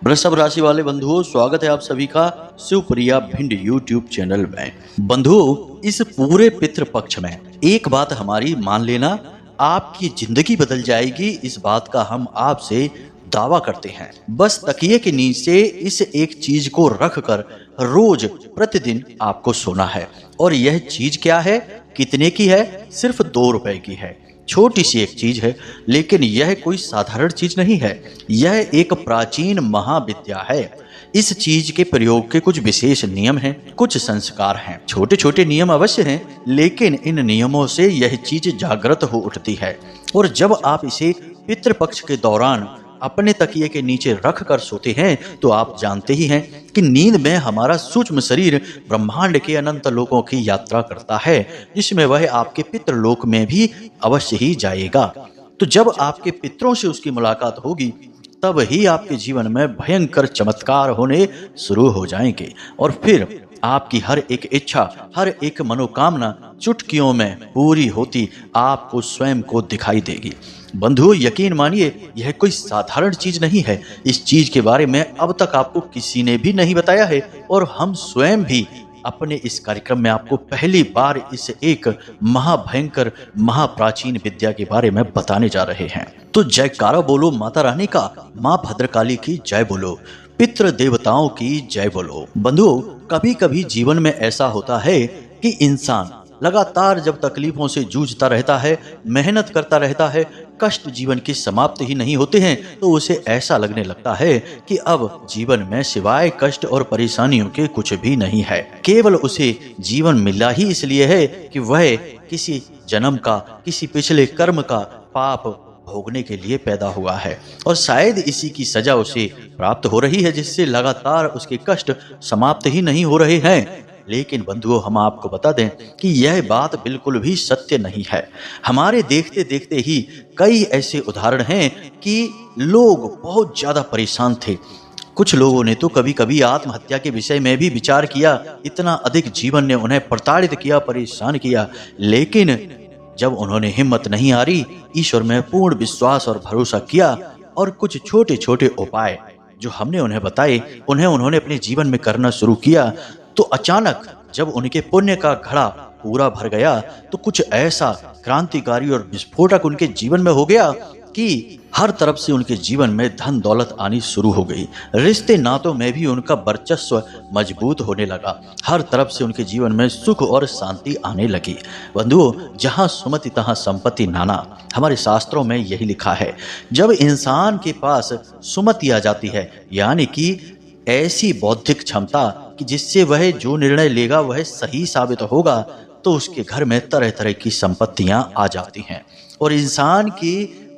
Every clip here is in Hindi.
वृषभ राशि वाले बंधुओं, स्वागत है आप सभी का शिवप्रिया भिंड यूट्यूब चैनल में। बंधुओं, इस पूरे पितृ पक्ष में एक बात हमारी मान लेना, आपकी जिंदगी बदल जाएगी। इस बात का हम आपसे दावा करते हैं। बस तकिए के नीचे इस एक चीज को रख कर रोज प्रतिदिन आपको सोना है। और यह चीज क्या है, कितने की है? सिर्फ 2 रुपए की है। छोटी सी एक चीज है, लेकिन यह कोई साधारण चीज नहीं है। यह एक प्राचीन महाविद्या है। इस चीज के प्रयोग के कुछ विशेष नियम हैं, कुछ संस्कार हैं। छोटे छोटे नियम अवश्य हैं, लेकिन इन नियमों से यह चीज जागृत हो उठती है। और जब आप इसे पितृपक्ष के दौरान अपने तकिए के नीचे रख कर सोते हैं, तो आप जानते ही हैं कि नींद में हमारा सूक्ष्म शरीर ब्रह्मांड के अनंत लोकों की यात्रा करता है, जिसमें वह आपके पितृलोक में भी अवश्य ही जाएगा। तो जब आपके पितरों से उसकी मुलाकात होगी, तब ही आपके जीवन में भयंकर चमत्कार होने शुरू हो जाएंगे। और फिर आपकी हर एक इच्छा, हर एक मनोकामना चुटकियों में पूरी होती आपको स्वयं को दिखाई देगी। बंधुओं, यकीन मानिए, यह कोई साधारण चीज नहीं है। इस चीज के बारे में अब तक आपको किसी ने भी नहीं बताया है, और हम स्वयं भी अपने इस कार्यक्रम में आपको पहली बार इस एक महाभयंकर महाप्राचीन विद्या के बारे में बताने जा रहे हैं। तो जयकारा बोलो माता रानी का, माँ भद्रकाली की जय बोलो, पितृ देवताओं की जय बोलो। बंधुओं, कभी कभी जीवन में ऐसा होता है कि इंसान लगातार जब तकलीफों से जूझता रहता है, मेहनत करता रहता है, कष्ट जीवन की समाप्त ही नहीं होते हैं, तो उसे ऐसा लगने लगता है कि अब जीवन में सिवाय कष्ट और परेशानियों के कुछ भी नहीं है। केवल उसे जीवन मिला ही इसलिए है कि वह किसी जन्म का, किसी पिछले कर्म का पाप भोगने के लिए पैदा हुआ है, और शायद इसी की सजा उसे प्राप्त हो रही है, जिससे लगातार उसके कष्ट समाप्त ही नहीं हो रहे हैं। लेकिन बंधुओं, हम आपको बता दें कि यह बात बिल्कुल भी सत्य नहीं है। हमारे देखते देखते ही कई ऐसे उदाहरण हैं कि लोग बहुत ज्यादा परेशान थे। कुछ लोगों ने तो कभी कभी आत्महत्या के विषय में भी विचार किया। इतना अधिक जीवन ने उन्हें प्रताड़ित किया, परेशान किया। लेकिन जब उन्होंने हिम्मत नहीं हारी, ईश्वर में पूर्ण विश्वास और भरोसा किया, और कुछ छोटे छोटे उपाय जो हमने उन्हें बताए, उन्होंने अपने जीवन में करना शुरू किया, तो अचानक जब उनके पुण्य का घड़ा पूरा भर गया, तो कुछ ऐसा क्रांतिकारी और विस्फोटक उनके जीवन में हो गया कि हर तरफ से उनके जीवन में धन दौलत आनी शुरू हो गई। रिश्ते नातों में भी उनका वर्चस्व मजबूत होने लगा। हर तरफ से उनके जीवन में सुख और शांति आने लगी। बंधुओं, जहां सुमति तहां संपत्ति नाना, हमारे शास्त्रों में यही लिखा है। जब इंसान के पास सुमति आ जाती है, यानी कि ऐसी बौद्धिक क्षमता कि जिससे वह जो निर्णय लेगा वह सही साबित होगा, तो उसके घर में तरह तरह की संपत्तियां आ जाती हैं। और इंसान की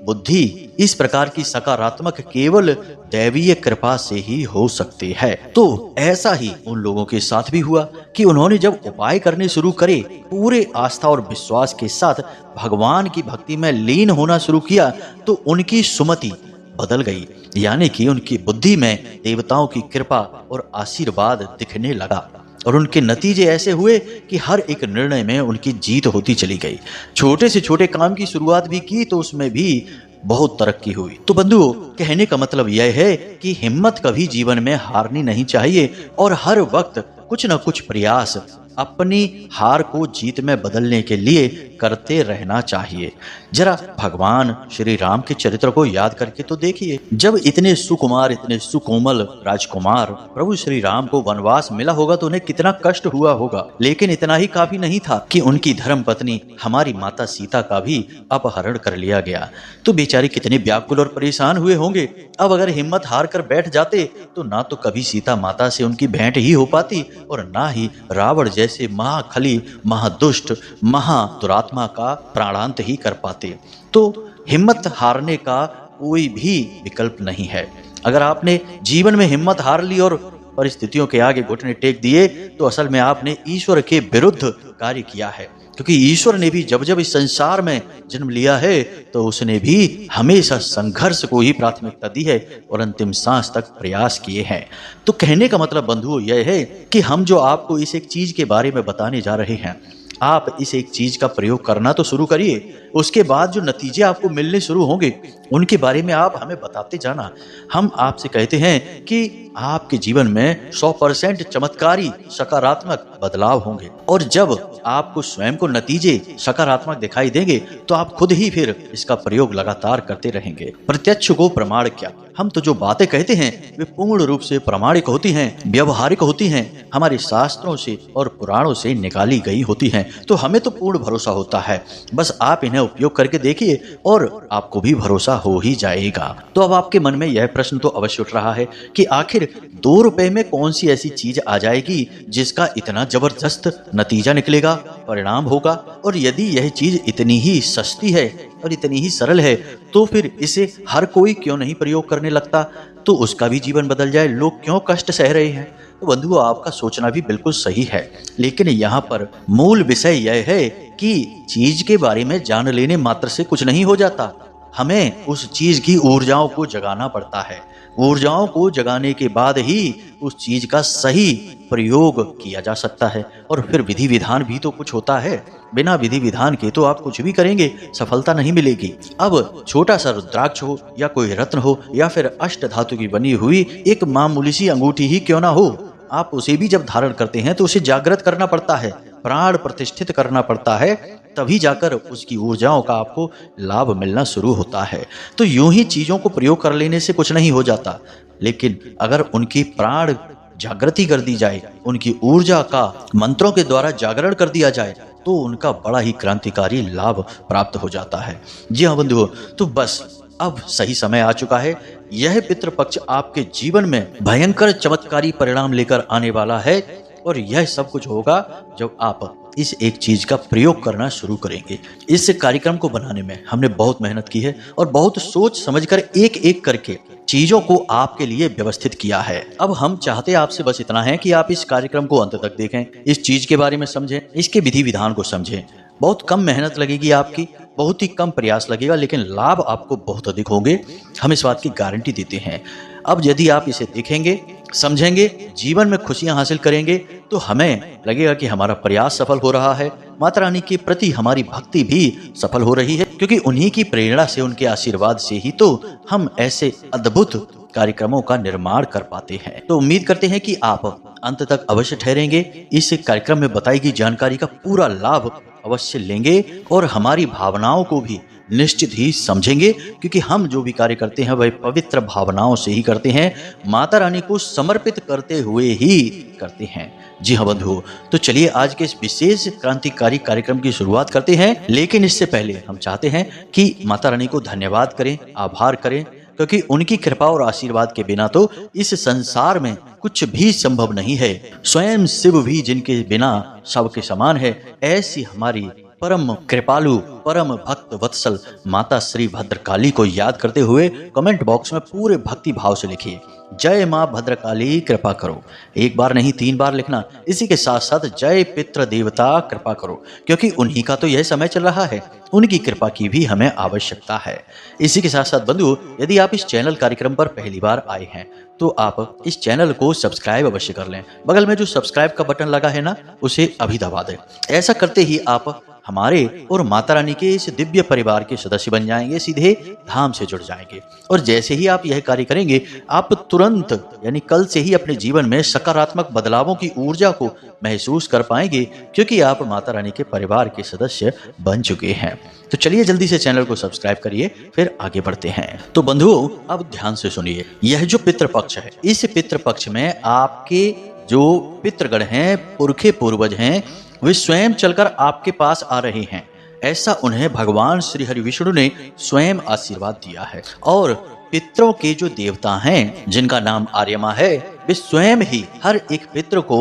बुद्धि इस प्रकार की सकारात्मक केवल दैवीय कृपा से ही हो सकती है। तो ऐसा ही उन लोगों के साथ भी हुआ कि उन्होंने जब उपाय करने शुरू करे, पूरे आस्था और विश्वास के साथ भगवान की भक्ति में लीन होना शुरू किया, तो उनकी सुमति बदल गई, यानी कि उनकी बुद्धि में देवताओं की कृपा और आशीर्वाद दिखने लगा। और उनके नतीजे ऐसे हुए कि हर एक निर्णय में उनकी जीत होती चली गई। छोटे से छोटे काम की शुरुआत भी की, तो उसमें भी बहुत तरक्की हुई। तो बंधुओं, कहने का मतलब यह है कि हिम्मत कभी जीवन में हारनी नहीं चाहिए, और हर वक्त कुछ न कुछ प्रयास अपनी हार को जीत में बदलने के लिए करते रहना चाहिए। जरा भगवान श्री राम के चरित्र को याद करके तो देखिए। जब इतने सुकुमार, इतने सुकोमल राजकुमार प्रभु श्री राम को वनवास मिला होगा, तो उन्हें कितना कष्ट हुआ होगा। लेकिन इतना ही काफी नहीं था कि उनकी धर्म पत्नी हमारी माता सीता का भी अपहरण कर लिया गया। तो बेचारे कितने व्याकुल और परेशान हुए होंगे। अब अगर हिम्मत हार कर बैठ जाते, तो ना तो कभी सीता माता से उनकी भेंट ही हो पाती, और ना ही रावण जैसे महाखली, महादुष्ट, महादुरात्मा का प्राणांत ही कर पाते। तो हिम्मत हारने का कोई भी विकल्प नहीं है। अगर आपने जीवन में हिम्मत हार ली और परिस्थितियों के आगे घुटने टेक दिए, तो असल में आपने ईश्वर के विरुद्ध कार्य किया है। क्योंकि ईश्वर ने भी जब जब इस संसार में जन्म लिया है, तो उसने भी हमेशा संघर्ष को ही प्राथमिकता दी है, और अंतिम सांस तक प्रयास किए हैं। तो कहने का मतलब बंधुओं यह है कि हम जो आपको इस एक चीज के बारे में बताने जा रहे हैं, आप इस एक चीज का प्रयोग करना तो शुरू करिए। उसके बाद जो नतीजे आपको मिलने शुरू होंगे उनके बारे में आप हमें बताते जाना। हम आपसे कहते हैं कि आपके जीवन में 100% चमत्कारी सकारात्मक बदलाव होंगे, और जब आपको स्वयं को नतीजे सकारात्मक दिखाई देंगे तो आप खुद ही फिर इसका प्रयोग लगातार करते रहेंगे। प्रत्यक्ष को प्रमाण क्या, हम तो जो बातें कहते हैं वे पूर्ण रूप से प्रामाणिक होती हैं, व्यवहारिक होती हैं, हमारे शास्त्रों से और पुराणों से निकाली गई होती हैं। तो हमें तो पूर्ण भरोसा होता है, बस आप इन्हें उपयोग करके देखिए और आपको भी भरोसा हो ही जाएगा। तो अब आपके मन में यह प्रश्न तो अवश्य उठ रहा है कि आखिर 2 रुपए में कौन सी ऐसी चीज आ जाएगी जिसका इतना जबरदस्त नतीजा निकलेगा, परिणाम होगा, और यदि यह चीज इतनी ही सस्ती है और इतनी ही सरल है तो फिर इसे हर कोई क्यों नहीं प्रयोग करने लगता, तो उसका भी जीवन बदल जाए। लोग क्यों कष्ट सह रहे हैं? तो बंधुओं, आपका सोचना भी बिल्कुल सही है, लेकिन यहाँ पर मूल विषय यह है कि चीज के बारे में जान लेने मात्र से कुछ नहीं हो जाता, हमें उस चीज की ऊर्जाओं को जगाना पड़ता है। ऊर्जाओं को जगाने के बाद ही उस चीज का सही प्रयोग किया जा सकता है, और फिर विधि विधान भी तो कुछ होता है। बिना विधि विधान के तो आप कुछ भी करेंगे सफलता नहीं मिलेगी। अब छोटा सा रुद्राक्ष हो या कोई रत्न हो या फिर अष्ट धातु की बनी हुई एक मामूली सी अंगूठी ही क्यों ना हो, आप उसे भी जब धारण करते हैं तो उसे जागृत करना पड़ता है, प्राण प्रतिष्ठित करना पड़ता है, तभी जाकर उसकी ऊर्जाओं का आपको लाभ मिलना शुरू होता है। तो यूं ही चीजों को प्रयोग कर लेने से कुछ नहीं हो जाता, लेकिन अगर उनकी प्राण जागृति कर दी जाए, उनकी ऊर्जा का मंत्रों के द्वारा जागरण कर दिया जाए, तो उनका बड़ा ही क्रांतिकारी लाभ प्राप्त हो जाता है। जी हाँ बंधुओं, तो बस अब सही समय आ चुका है। यह पितृपक्ष आपके जीवन में भयंकर चमत्कारी परिणाम लेकर आने वाला है, और यह सब कुछ होगा जब आप इस एक चीज का प्रयोग करना शुरू करेंगे। इस कार्यक्रम को बनाने में हमने बहुत मेहनत की है और बहुत सोच समझकर एक एक करके चीजों को आपके लिए व्यवस्थित किया है। अब हम चाहते आपसे बस इतना है कि आप इस कार्यक्रम को अंत तक देखें, इस चीज के बारे में समझें, इसके विधि विधान को समझें। बहुत कम मेहनत लगेगी आपकी, बहुत ही कम प्रयास लगेगा, लेकिन लाभ आपको बहुत अधिक होंगे, हम इस बात की गारंटी देते हैं। अब यदि आप इसे देखेंगे, समझेंगे, जीवन में खुशियां हासिल करेंगे, तो हमें लगेगा कि हमारा प्रयास सफल हो रहा है, माता रानी के प्रति हमारी भक्ति भी सफल हो रही है, क्योंकि उन्हीं की प्रेरणा से, उनके आशीर्वाद से ही तो हम ऐसे अद्भुत कार्यक्रमों का निर्माण कर पाते हैं। तो उम्मीद करते हैं कि आप अंत तक अवश्य ठहरेंगे, इस कार्यक्रम में बताई गई जानकारी का पूरा लाभ अवश्य लेंगे और हमारी भावनाओं को भी निश्चित ही समझेंगे, क्योंकि हम जो भी कार्य करते हैं वह पवित्र भावनाओं से ही करते हैं, माता रानी को समर्पित करते हुए ही करते हैं। जी हाँ बंधुओं, तो चलिए आज के इस विशेष क्रांतिकारी कार्यक्रम की शुरुआत करते हैं। लेकिन इससे पहले हम चाहते हैं कि माता रानी को धन्यवाद करें, आभार करें, क्योंकि उनकी कृपा और आशीर्वाद के बिना तो इस संसार में कुछ भी संभव नहीं है। स्वयं शिव भी जिनके बिना सबके समान है, ऐसी हमारी परम कृपालु, परम भक्त वत्सल माता श्री भद्रकाली को याद करते हुए कमेंट बॉक्स में पूरे भक्ति भाव से लिखिए, जय माँ भद्रकाली कृपा करो। एक बार नहीं 3 बार लिखना। इसी के साथ साथ जय पितृ देवता कृपा करो, क्योंकि उन्हीं का तो यह समय चल रहा है, उनकी कृपा की भी हमें आवश्यकता है। इसी के साथ साथ बंधु, यदि आप इस चैनल कार्यक्रम पर पहली बार आए हैं तो आप इस चैनल को सब्सक्राइब अवश्य कर लें। बगल में जो सब्सक्राइब का बटन लगा है ना, उसे अभी दबा दें। ऐसा करते ही आप हमारे और माता रानी के इस दिव्य परिवार के सदस्य बन जाएंगे, सीधे धाम से जुड़ जाएंगे। और जैसे ही आप यह कार्य करेंगे, आप तुरंत यानी कल से ही अपने जीवन में सकारात्मक बदलावों की ऊर्जा को महसूस कर पाएंगे, क्योंकि आप माता रानी के परिवार के सदस्य बन चुके हैं। तो चलिए जल्दी से चैनल को सब्सक्राइब करिए, फिर आगे बढ़ते हैं। तो बंधुओं, अब ध्यान से सुनिए, यह जो पितृपक्ष है, इस पितृपक्ष में आपके जो पितृगण हैं, पुरखे पूर्वज हैं, वे स्वयं चलकर आपके पास आ रहे हैं। ऐसा उन्हें भगवान श्री हरि विष्णु ने स्वयं आशीर्वाद दिया है। और पितरों के जो देवता हैं, जिनका नाम आर्यमा है, वे स्वयं ही हर एक पितृ को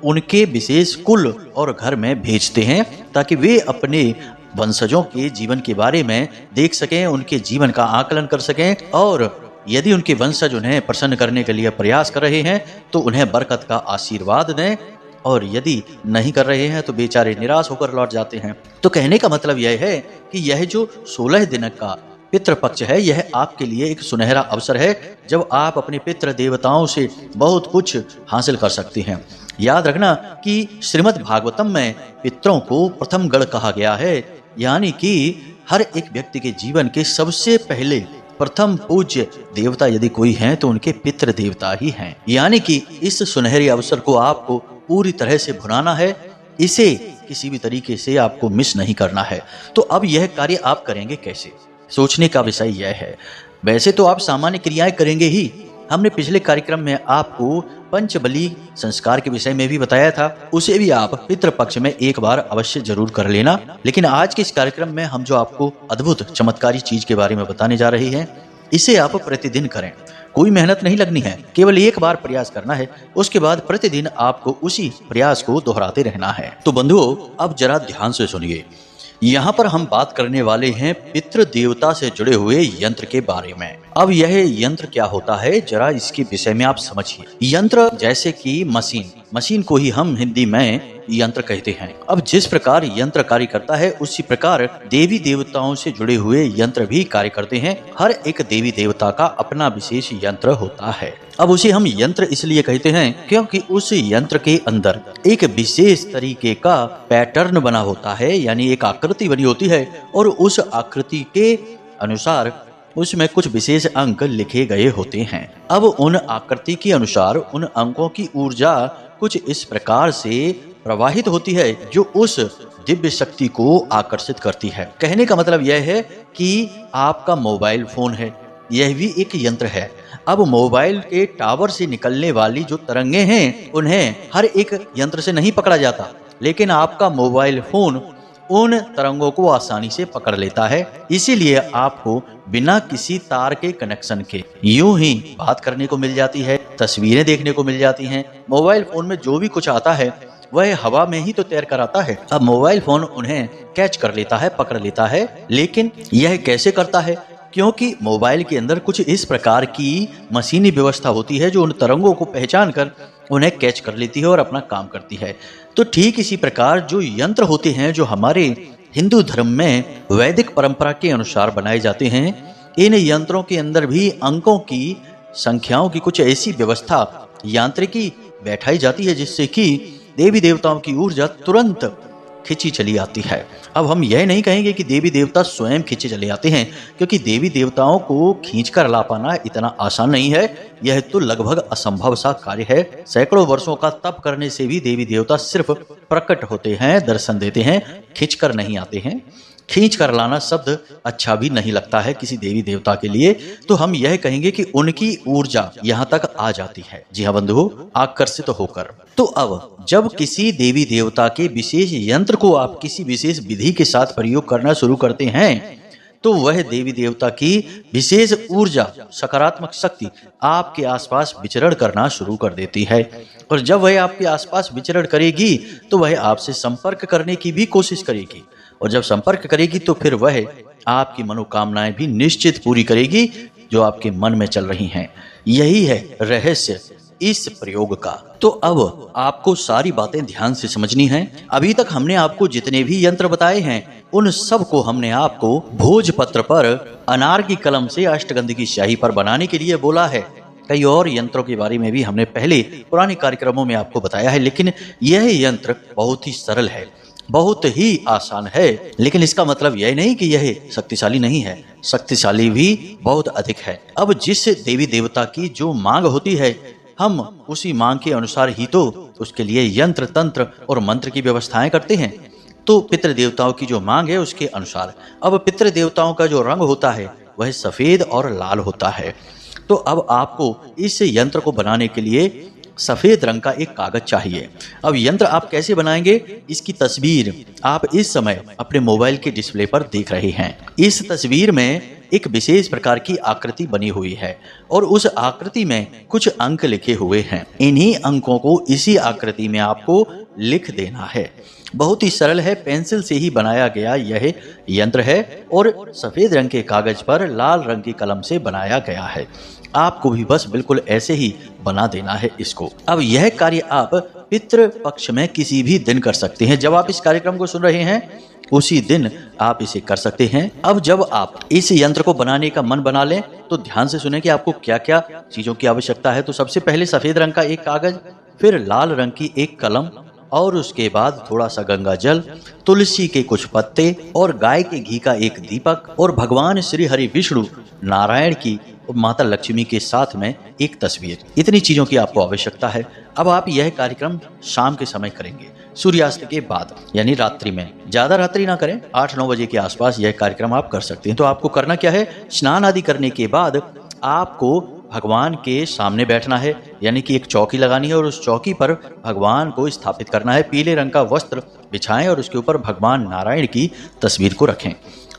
उनके विशेष कुल और घर में भेजते हैं, ताकि वे अपने वंशजों के जीवन के बारे में देख सकें, उनके जीवन का आकलन कर सकें, और यदि उनके वंशज उन्हें प्रसन्न करने के लिए प्रयास कर रहे हैं तो उन्हें बरकत का आशीर्वाद दें, और यदि नहीं कर रहे हैं तो बेचारे निराश होकर लौट जाते हैं। तो कहने का मतलब यह है कि यह जो 16 दिन का पितृपक्ष है, यह आपके लिए एक सुनहरा अवसर है, जब आप अपने पितृ देवताओं से बहुत कुछ हासिल कर सकते हैं। याद रखना कि श्रीमद् भागवतम में पितरों को प्रथम गण कहा गया है, यानी कि हर एक व्यक्ति के जीवन के सबसे पहले प्रथम पूज्य देवता यदि कोई हैं तो उनके पितृ देवता ही हैं। यानी कि इस सुनहरे अवसर को आपको पूरी तरह से भुनाना है, इसे किसी भी तरीके से आपको मिस नहीं करना है। तो अब यह कार्य आप करेंगे कैसे, सोचने का विषय यह है। वैसे तो आप सामान्य क्रियाएं करेंगे ही। हमने पिछले कार्यक्रम में आपको पंचबली संस्कार के विषय में भी बताया था, उसे भी आप पितृपक्ष में एक बार अवश्य जरूर कर लेना। लेकिन आज के इस कार्यक्रम में हम जो आपको अद्भुत चमत्कारी चीज के बारे में बताने जा रहे हैं, इसे आप प्रतिदिन करें। कोई मेहनत नहीं लगनी है, केवल एक बार प्रयास करना है, उसके बाद प्रतिदिन आपको उसी प्रयास को दोहराते रहना है। तो बंधुओं, अब जरा ध्यान से सुनिए। यहाँ पर हम बात करने वाले हैं पितृ देवता से जुड़े हुए यंत्र के बारे में। अब यह यंत्र क्या होता है, जरा इसके विषय में आप समझिए। यंत्र जैसे कि मशीन को ही हम हिंदी में यंत्र कहते हैं। अब जिस प्रकार यंत्र कार्य करता है, उसी प्रकार देवी देवताओं से जुड़े हुए यंत्र भी कार्य करते हैं। हर एक देवी देवता का अपना विशेष यंत्र होता है। अब उसे हम यंत्र इसलिए कहते हैं क्योंकि उस यंत्र के अंदर एक विशेष तरीके का पैटर्न बना होता है, यानी एक आकृति बनी होती है, और उस आकृति के अनुसार उसमें कुछ विशेष अंक लिखे गए होते हैं। अब उन आकृति के अनुसार उन अंकों की ऊर्जा कुछ इस प्रकार से प्रवाहित होती है जो उस दिव्य शक्ति को आकर्षित करती है। कहने का मतलब यह है कि आपका मोबाइल फोन है, यह भी एक यंत्र है। अब मोबाइल के टावर से निकलने वाली जो तरंगे हैं, उन्हें हर एक यंत्र से नहीं पकड़ा जाता, लेकिन आपका मोबाइल फोन उन तरंगों को आसानी से पकड़ लेता है। इसीलिए आपको बिना किसी तार के कनेक्शन के यूं ही बात करने को मिल जाती है, तस्वीरें देखने को मिल जाती हैं। मोबाइल फोन में जो भी कुछ आता है वह हवा में ही तो तैर कर आता है। अब मोबाइल फोन उन्हें कैच कर लेता है, पकड़ लेता है, लेकिन यह कैसे करता है? क्योंकि मोबाइल के अंदर कुछ इस प्रकार की मशीनी व्यवस्था होती है जो उन तरंगों को पहचान कर उन्हें कैच कर लेती है और अपना काम करती है। तो ठीक इसी प्रकार जो यंत्र होते हैं, जो हमारे हिंदू धर्म में वैदिक परंपरा के अनुसार बनाए जाते हैं, इन यंत्रों के अंदर भी अंकों की, संख्याओं की कुछ ऐसी व्यवस्था यांत्रिकी बैठाई जाती है जिससे कि देवी देवताओं की ऊर्जा तुरंत खिंची चली आती है। अब हम यह नहीं कहेंगे कि देवी देवता स्वयं खींचे चले आते हैं, क्योंकि देवी देवताओं को खींचकर ला पाना इतना आसान नहीं है। यह तो लगभग असंभव सा कार्य है। सैकड़ों वर्षों का तप करने से भी देवी देवता सिर्फ प्रकट होते हैं, दर्शन देते हैं, खींचकर नहीं आते हैं। खींच कर लाना शब्द अच्छा भी नहीं लगता है किसी देवी देवता के लिए। तो हम यह कहेंगे कि उनकी ऊर्जा यहाँ तक आ जाती है। जी हाँ बंधुओं, आकर्षित होकर। तो अब जब किसी देवी देवता के विशेष यंत्र को आप किसी विशेष विधि के साथ प्रयोग करना शुरू करते हैं, तो वह देवी देवता की विशेष ऊर्जा, सकारात्मक शक्ति आपके आसपास विचरण करना शुरू कर देती है। और जब वह आपके आसपास विचरण करेगी तो वह आपसे संपर्क करने की भी कोशिश करेगी, और जब संपर्क करेगी तो फिर वह आपकी मनोकामनाएं भी निश्चित पूरी करेगी जो आपके मन में चल रही हैं। यही है रहस्य इस प्रयोग का। तो अब आपको सारी बातें ध्यान से समझनी हैं। अभी तक हमने आपको जितने भी यंत्र बताए हैं, उन सब को हमने आपको भोजपत्र पर, अनार की कलम से, अष्टगंध की स्याही पर बनाने के लिए बोला है। कई और यंत्रों के बारे में भी हमने पहले पुराने कार्यक्रमों में आपको बताया है, लेकिन यह यंत्र बहुत ही सरल है, बहुत ही आसान है। लेकिन इसका मतलब यह नहीं कि यह शक्तिशाली नहीं है, शक्तिशाली भी बहुत अधिक है। अब जिस देवी देवता की जो मांग होती है, हम उसी मांग के अनुसार ही तो उसके लिए यंत्र, तंत्र और मंत्र की व्यवस्थाएं करते हैं। तो पितृ देवताओं की जो मांग है उसके अनुसार। अब पितृ देवताओं का जो रंग होता है वह सफेद और लाल होता है। तो अब आपको इस यंत्र को बनाने के लिए सफेद रंग का एक कागज चाहिए। अब यंत्र आप कैसे बनाएंगे, इसकी तस्वीर आप इस समय अपने मोबाइल के डिस्प्ले पर देख रहे हैं। इस तस्वीर में एक विशेष प्रकार की आकृति बनी हुई है और उस आकृति में कुछ अंक लिखे हुए हैं। इन्हीं अंकों को इसी आकृति में आपको लिख देना है। बहुत ही सरल है, पेंसिल से ही बनाया गया यह यंत्र है और सफेद रंग के कागज पर लाल रंग की कलम से बनाया गया है। आपको भी बस बिल्कुल ऐसे ही बना देना है इसको। अब यह कार्य आप पितृ पक्ष में किसी भी दिन कर सकते हैं। जब आप इस कार्यक्रम को सुन रहे हैं उसी दिन आप इसे कर सकते हैं। अब जब आप इस यंत्र को बनाने का मन बना लें तो ध्यान से सुनें कि आपको क्या क्या चीजों की आवश्यकता है। तो सबसे पहले सफेद रंग का एक कागज, फिर लाल रंग की एक कलम और उसके बाद थोड़ा सा गंगा जल, तुलसी के कुछ पत्ते और गाय के घी का एक दीपक और भगवान श्री हरि विष्णु नारायण की और माता लक्ष्मी के साथ में एक तस्वीर। इतनी चीजों की आपको आवश्यकता है। अब आप यह कार्यक्रम शाम के समय करेंगे, सूर्यास्त के बाद, यानी रात्रि में। ज्यादा रात्रि ना करें, 8-9 बजे के आसपास यह कार्यक्रम आप कर सकते हैं। तो आपको करना क्या है, स्नान आदि करने के बाद आपको भगवान के सामने बैठना है, यानी कि एक चौकी लगानी है और उस चौकी पर भगवान को स्थापित करना है। पीले रंग का वस्त्र बिछाएं और उसके ऊपर भगवान नारायण की तस्वीर को रखें।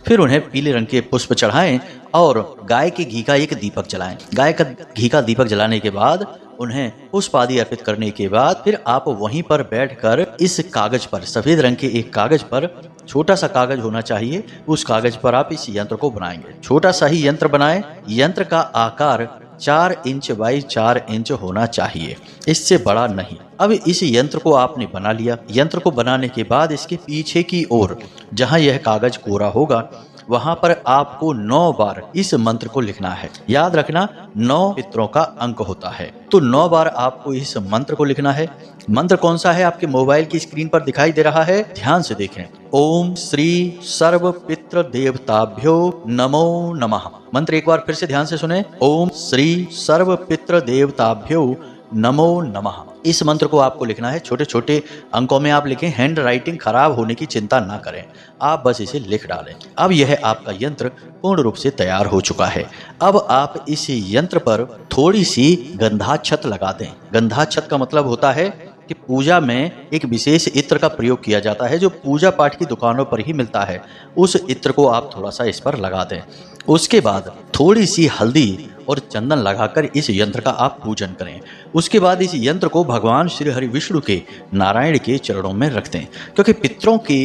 फिर उन्हें पीले रंग के पुष्प चढ़ाएं और गाय के घी का एक दीपक जलाएं। गाय का घी का दीपक जलाने के बाद उन्हें पुष्प आदि अर्पित करने के बाद फिर आप वहीं पर बैठकर इस कागज पर, सफेद रंग के एक कागज पर, छोटा सा कागज होना चाहिए, उस कागज पर आप इस यंत्र को बनाएंगे। छोटा सा ही यंत्र बनाएं। यंत्र का आकार 4 इंच बाई 4 इंच होना चाहिए, इससे बड़ा नहीं। अब इस यंत्र को आपने बना लिया। यंत्र को बनाने के बाद इसके पीछे की ओर जहां यह कागज कोरा होगा वहां पर आपको 9 बार इस मंत्र को लिखना है। याद रखना 9 पितरों का अंक होता है, तो 9 बार आपको इस मंत्र को लिखना है। मंत्र कौन सा है, आपके मोबाइल की स्क्रीन पर दिखाई दे रहा है, ध्यान से देखें। ओम श्री सर्व पितृ देवताभ्यो नमो नमः। मंत्र एक बार फिर से ध्यान से सुने। ओम श्री सर्व पितृ देवताभ्यो नमो नमः। इस मंत्र को आपको लिखना है। छोटे छोटे अंकों में आप लिखें, हैंड राइटिंग खराब होने की चिंता ना करें, आप बस इसे लिख डालें। अब यह आपका यंत्र पूर्ण रूप से तैयार हो चुका है। अब आप इस यंत्र पर थोड़ी सी गंधाक्षत लगा दें। गंधाक्षत का मतलब होता है कि पूजा में एक विशेष इत्र का प्रयोग किया जाता है जो पूजा पाठ की दुकानों पर ही मिलता है। उस इत्र को आप थोड़ा सा इस पर लगा दें। उसके बाद थोड़ी सी हल्दी और चंदन लगाकर इस यंत्र का आप पूजन करें। उसके बाद इस यंत्र को भगवान श्री हरि विष्णु के नारायण के चरणों में रख दें, क्योंकि पितरों के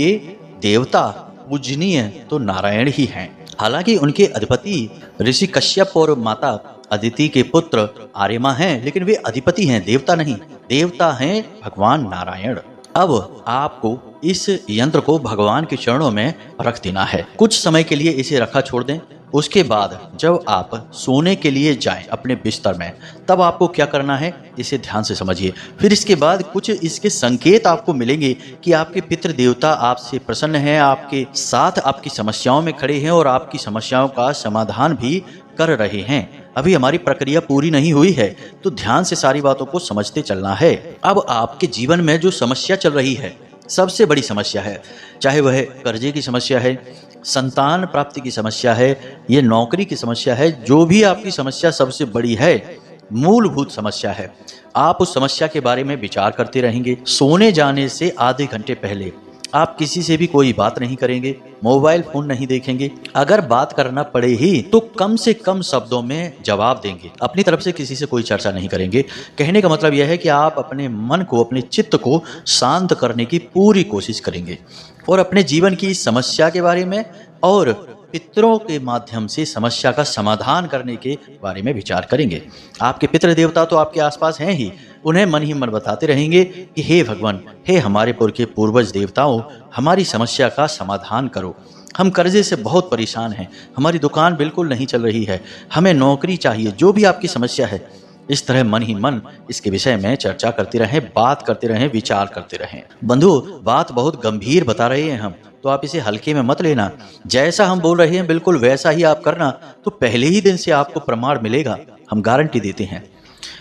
देवता पूजनीय तो नारायण ही हैं। हालांकि उनके अधिपति ऋषि कश्यप और माता अदिति के पुत्र आर्यमा हैं, लेकिन वे अधिपति हैं, देवता नहीं। देवता हैं भगवान नारायण। अब आपको इस यंत्र को भगवान के चरणों में रख देना है। कुछ समय के लिए इसे रखा छोड़ दें। उसके बाद जब आप सोने के लिए जाएं अपने बिस्तर में, तब आपको क्या करना है, इसे ध्यान से समझिए। फिर इसके बाद कुछ इसके संकेत आपको मिलेंगे कि आपके पितृ देवता आपसे प्रसन्न हैं, आपके साथ आपकी समस्याओं में खड़े हैं और आपकी समस्याओं का समाधान भी कर रहे हैं। अभी हमारी प्रक्रिया पूरी नहीं हुई है, तो ध्यान से सारी बातों को समझते चलना है। अब आपके जीवन में जो समस्या चल रही है, सबसे बड़ी समस्या है, चाहे वह कर्जे की समस्या है, संतान प्राप्ति की समस्या है, ये नौकरी की समस्या है, जो भी आपकी समस्या सबसे बड़ी है, मूलभूत समस्या है, आप उस समस्या के बारे में विचार करते रहेंगे। सोने जाने से आधे घंटे पहले आप किसी से भी कोई बात नहीं करेंगे, मोबाइल फोन नहीं देखेंगे। अगर बात करना पड़े ही तो कम से कम शब्दों में जवाब देंगे। अपनी तरफ से किसी से कोई चर्चा नहीं करेंगे। कहने का मतलब यह है कि आप अपने मन को, अपने चित्त को शांत करने की पूरी कोशिश करेंगे और अपने जीवन की समस्या के बारे में और पितरों के माध्यम से समस्या का समाधान करने के बारे में विचार करेंगे। आपके पितृ देवता तो आपके आसपास हैं ही, उन्हें मन ही मन बताते रहेंगे कि हे भगवान, हे हमारे पुरखे पूर्वज देवताओं, हमारी समस्या का समाधान करो। हम कर्जे से बहुत परेशान हैं, हमारी दुकान बिल्कुल नहीं चल रही है, हमें नौकरी चाहिए, जो भी आपकी समस्या है। इस तरह मन ही मन इसके विषय में चर्चा करते रहें, बात करते रहें, विचार करते रहें। बंधु, बात बहुत गंभीर बता रहे हैं हम, तो आप इसे हल्के में मत लेना। जैसा हम बोल रहे हैं बिल्कुल वैसा ही आप करना, तो पहले ही दिन से आपको प्रमाण मिलेगा, हम गारंटी देते हैं।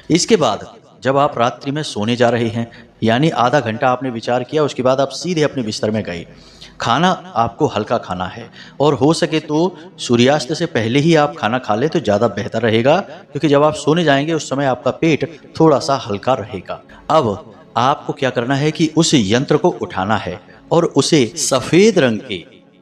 इसके बाद जब आप रात्रि में सोने जा रहे हैं, यानी आधा घंटा आपने विचार किया, उसके बाद आप सीधे अपने बिस्तर में गए। खाना आपको हल्का खाना है और हो सके तो सूर्यास्त से पहले ही आप खाना खा लें तो ज़्यादा बेहतर रहेगा, क्योंकि जब आप सोने जाएंगे उस समय आपका पेट थोड़ा सा हल्का रहेगा। अब आपको क्या करना है कि उस यंत्र को उठाना है और उसे सफ़ेद रंग के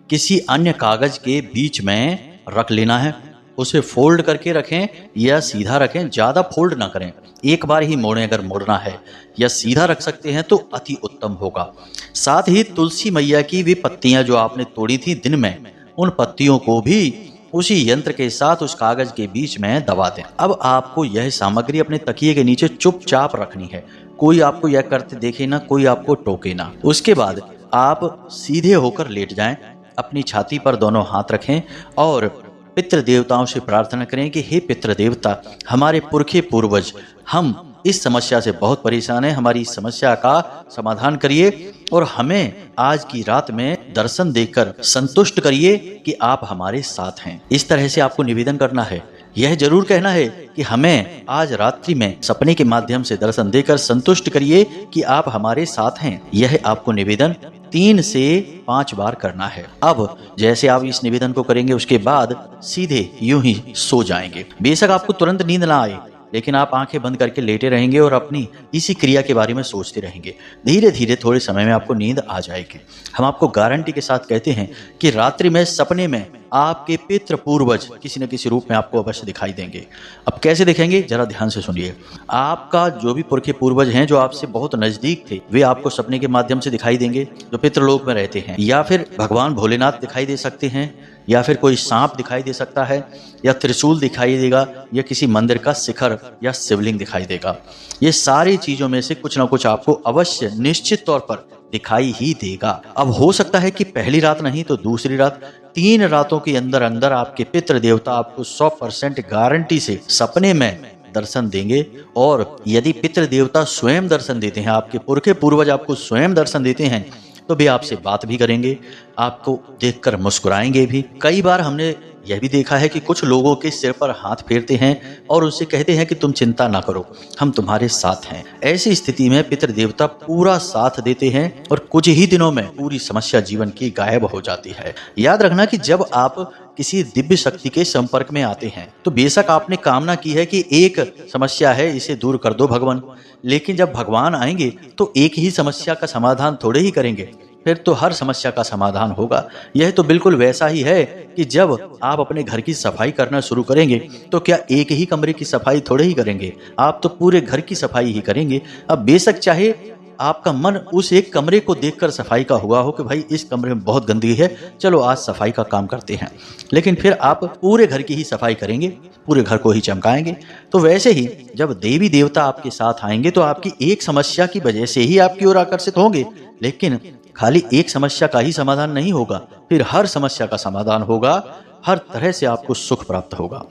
किसी अन्य कागज के बीच में रख लेना है। उसे फोल्ड करके रखें या सीधा रखें, ज़्यादा फोल्ड ना करें, एक बार ही मोड़ें अगर मोड़ना है, या सीधा रख सकते हैं तो अति उत्तम होगा। साथ ही तुलसी मैया की भी पत्तियां जो आपने तोड़ी थी दिन में, उन पत्तियों को भी उसी यंत्र के साथ उस कागज के बीच में दबा दें। अब आपको यह सामग्री अपने तकिए के नीचे चुपचाप रखनी है, कोई आपको यह करते देखे ना, कोई आपको टोके ना। उसके बाद आप सीधे होकर लेट जाएं, अपनी छाती पर दोनों हाथ रखें और पितृ देवताओं से प्रार्थना करें कि हे पितृ देवता, हमारे पुरखे पूर्वज हम इस समस्या से बहुत परेशान हैं, हमारी इस समस्या का समाधान करिए और हमें आज की रात में दर्शन देकर संतुष्ट करिए कि आप हमारे साथ हैं। इस तरह से आपको निवेदन करना है। यह जरूर कहना है कि हमें आज रात्रि में सपने के माध्यम से दर्शन देकर संतुष्ट करिए कि आप हमारे साथ हैं। यह आपको निवेदन 3 से 5 बार करना है। अब जैसे आप इस निवेदन को करेंगे उसके बाद सीधे यूं ही सो जाएंगे। बेशक आपको तुरंत नींद ना आए, लेकिन आप आंखें बंद करके लेटे रहेंगे और अपनी इसी क्रिया के बारे में सोचते रहेंगे। धीरे धीरे थोड़े समय में आपको नींद आ जाएगी। हम आपको गारंटी के साथ कहते हैं कि रात्रि में सपने में आपके पितृ पूर्वज किसी न किसी रूप में आपको अवश्य दिखाई देंगे। अब कैसे दिखेंगे, जरा ध्यान से सुनिए। आपका जो भी पुरखे पूर्वज हैं जो आपसे बहुत नजदीक थे, वे आपको सपने के माध्यम से दिखाई देंगे, जो पितृलोक में रहते हैं। या फिर भगवान भोलेनाथ दिखाई दे सकते हैं, या फिर कोई सांप दिखाई दे सकता है, या त्रिशूल दिखाई देगा, या किसी मंदिर का शिखर या शिवलिंग दिखाई देगा। ये सारी चीजों में से कुछ ना कुछ आपको अवश्य निश्चित तौर पर दिखाई ही देगा। अब हो सकता है कि पहली रात नहीं तो दूसरी रात, 3 रातों के अंदर अंदर आपके पितृ देवता आपको 100% गारंटी से सपने में दर्शन देंगे। और यदि पितृ देवता स्वयं दर्शन देते हैं, आपके पुरखे पूर्वज आपको स्वयं दर्शन देते हैं, तो वे आपसे बात भी करेंगे, आपको देखकर मुस्कुराएंगे भी। कई बार हमने यह भी देखा है कि कुछ लोगों के सिर पर हाथ फेरते हैं और उनसे कहते हैं कि तुम चिंता ना करो, हम तुम्हारे साथ हैं। ऐसी स्थिति में पितृ देवता पूरा साथ देते हैं और कुछ ही दिनों में पूरी समस्या जीवन की गायब हो जाती है। याद रखना कि जब आप किसी दिव्य शक्ति के संपर्क में आते हैं तो बेशक आपने कामना की है कि एक समस्या है, इसे दूर कर दो भगवान, लेकिन जब भगवान आएंगे तो एक ही समस्या का समाधान थोड़े ही करेंगे, फिर तो हर समस्या का समाधान होगा। यह तो बिल्कुल वैसा ही है कि जब आप अपने घर की सफाई करना शुरू करेंगे तो क्या एक ही कमरे की सफाई थोड़े ही करेंगे, आप तो पूरे घर की सफाई ही करेंगे। अब बेशक चाहे आपका मन उस एक कमरे को देखकर सफाई का हुआ हो कि भाई इस कमरे में बहुत गंदगी है, चलो आज सफाई का काम करते हैं, लेकिन फिर आप पूरे घर की ही सफाई करेंगे, पूरे घर को ही चमकाएंगे। तो वैसे ही जब देवी देवता आपके साथ आएंगे तो आपकी एक समस्या की वजह से ही आपकी ओर आकर्षित होंगे, लेकिन खाली एक समस्या का ही समाधान नहीं होगा, फिर हर समस्या का समाधान होगा, हर तरह से आपको सुख प्राप्त होगा।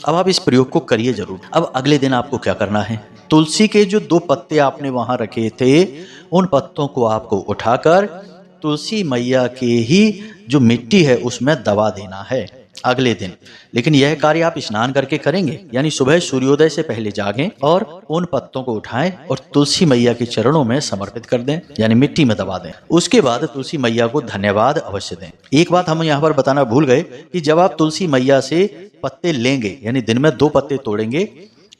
अब आप इस प्रयोग को करिए जरूर। अब अगले दिन आपको क्या करना है, तुलसी के जो 2 पत्ते आपने वहां रखे थे, उन पत्तों को आपको उठाकर तुलसी मैया के ही जो मिट्टी है उसमें दबा देना है अगले दिन। लेकिन यह कार्य आप स्नान करके करेंगे, यानी सुबह सूर्योदय से पहले जागें और उन पत्तों को उठाएं और तुलसी मैया के चरणों में समर्पित कर दें, यानी मिट्टी में दबा दें। उसके बाद तुलसी मैया को धन्यवाद अवश्य दें। एक बात हम यहाँ पर बताना भूल गए कि जब आप तुलसी मैया से पत्ते लेंगे, यानी दिन में 2 पत्ते तोड़ेंगे,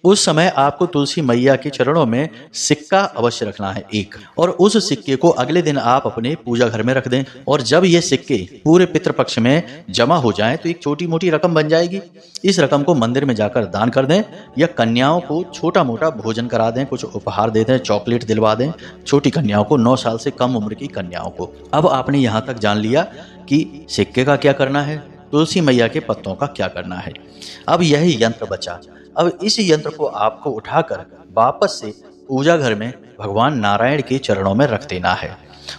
उस समय आपको तुलसी मैया के चरणों में सिक्का अवश्य रखना है 1, और उस सिक्के को अगले दिन आप अपने पूजा घर में रख दें। और जब ये सिक्के पूरे पितृपक्ष में जमा हो जाएं तो एक छोटी मोटी रकम बन जाएगी। इस रकम को मंदिर में जाकर दान कर दें या कन्याओं को छोटा मोटा भोजन करा दें, कुछ उपहार दे दें, चॉकलेट दिलवा दें छोटी कन्याओं को, 9 साल से कम उम्र की कन्याओं को। अब आपने यहाँ तक जान लिया कि सिक्के का क्या करना है, तुलसी मैया के पत्तों का क्या करना है। अब यही यंत्र बचा। अब इस यंत्र को आपको उठाकर वापस से पूजा घर में भगवान नारायण के चरणों में रख देना है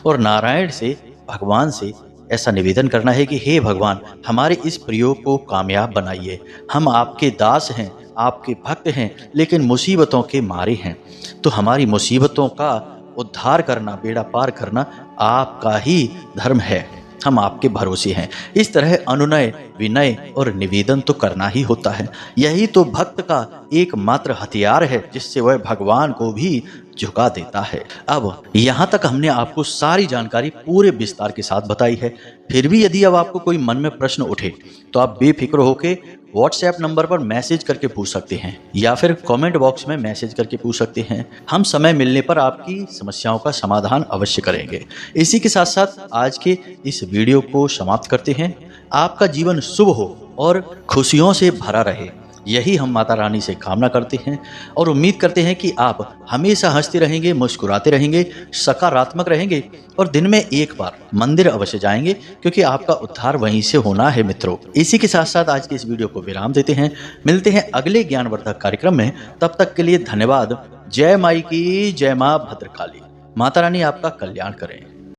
और नारायण से, भगवान से ऐसा निवेदन करना है कि हे भगवान, हमारे इस प्रयोग को कामयाब बनाइए। हम आपके दास हैं, आपके भक्त हैं, लेकिन मुसीबतों के मारे हैं, तो हमारी मुसीबतों का उद्धार करना, बेड़ा पार करना आपका ही धर्म है, हम आपके भरोसे हैं। इस तरह अनुनय, विनय और निवेदन तो करना ही होता है। यही तो भक्त का एकमात्र हथियार है जिससे वह भगवान को भी झुका देता है। अब यहाँ तक हमने आपको सारी जानकारी पूरे विस्तार के साथ बताई है। फिर भी यदि अब आपको कोई मन में प्रश्न उठे तो आप बेफिक्र होकर व्हाट्सएप नंबर पर मैसेज करके पूछ सकते हैं या फिर कमेंट बॉक्स में मैसेज करके पूछ सकते हैं। हम समय मिलने पर आपकी समस्याओं का समाधान अवश्य करेंगे। इसी के साथ साथ आज के इस वीडियो को समाप्त करते हैं। आपका जीवन शुभ हो और खुशियों से भरा रहे, यही हम माता रानी से कामना करते हैं और उम्मीद करते हैं कि आप हमेशा हंसते रहेंगे, मुस्कुराते रहेंगे, सकारात्मक रहेंगे और दिन में एक बार मंदिर अवश्य जाएंगे, क्योंकि आपका उद्धार वहीं से होना है मित्रों। इसी के साथ साथ आज के इस वीडियो को विराम देते हैं। मिलते हैं अगले ज्ञानवर्धक कार्यक्रम में। तब तक के लिए धन्यवाद। जय माई की जय, माँ भद्रकाली। माता रानी आपका कल्याण करें।